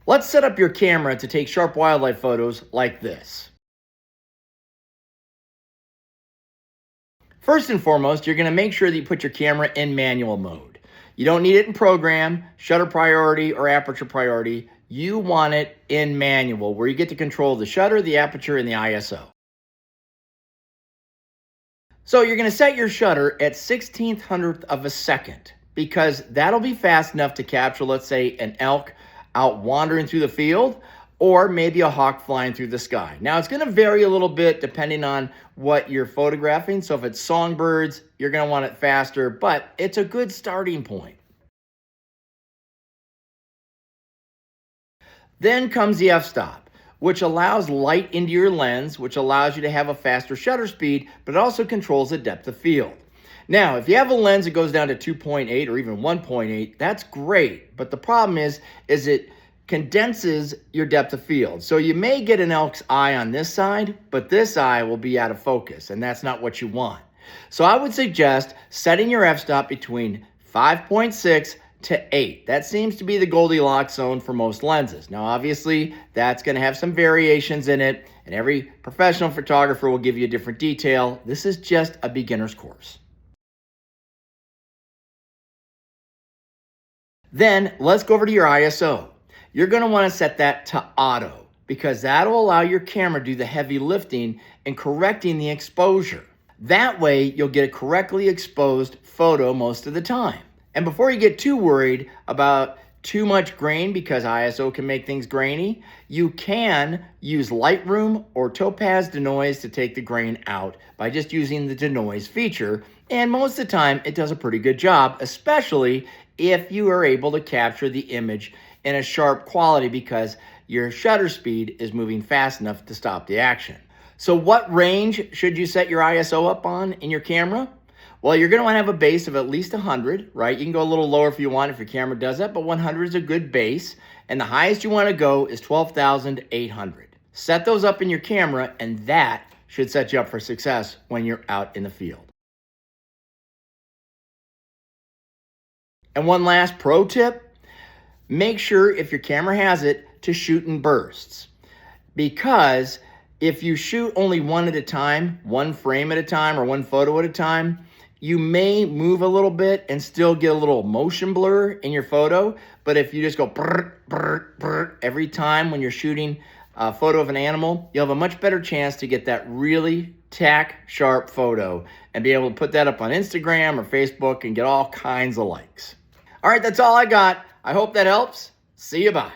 Let's set up your camera to take sharp wildlife photos like this. First and foremost, you're going to make sure that you put your camera in manual mode. You don't need it in program, shutter priority, or aperture priority. You want it in manual, where you get to control the shutter, the aperture, and the ISO. So you're going to set your shutter at 1/1600th of a second, because that'll be fast enough to capture, let's say, an elk out wandering through the field, or maybe a hawk flying through the sky. Now, it's going to vary a little bit depending on what you're photographing. So if it's songbirds, you're going to want it faster, but it's a good starting point. Then comes the f-stop, which allows light into your lens, which allows you to have a faster shutter speed, but it also controls the depth of field. Now, if you have a lens that goes down to 2.8 or even 1.8, that's great. But the problem is it condenses your depth of field. So you may get an elk's eye on this side, but this eye will be out of focus, and that's not what you want. So I would suggest setting your f-stop between 5.6 to 8. That seems to be the Goldilocks zone for most lenses. Now, obviously, that's going to have some variations in it, and every professional photographer will give you a different detail. This is just a beginner's course. Then let's go over to your ISO. You're going to want to set that to auto, because that'll allow your camera to do the heavy lifting and correcting the exposure. That way, you'll get a correctly exposed photo most of the time. And before you get too worried about too much grain, because ISO can make things grainy, you can use Lightroom or Topaz Denoise to take the grain out by just using the denoise feature. And most of the time, it does a pretty good job, especially if you are able to capture the image in a sharp quality, because your shutter speed is moving fast enough to stop the action. So what range should you set your ISO up on in your camera? Well, you're going to want to have a base of at least 100, right? You can go a little lower if you want, if your camera does that, but 100 is a good base. And the highest you want to go is 12,800. Set those up in your camera, and that should set you up for success when you're out in the field. And one last pro tip, make sure, if your camera has it, to shoot in bursts. Because if you shoot only one at a time, one frame at a time, or one photo at a time, you may move a little bit and still get a little motion blur in your photo. But if you just go brr, brr, brr, every time when you're shooting a photo of an animal, you'll have a much better chance to get that really tack sharp photo and be able to put that up on Instagram or Facebook and get all kinds of likes. All right, that's all I got. I hope that helps. See you, bye.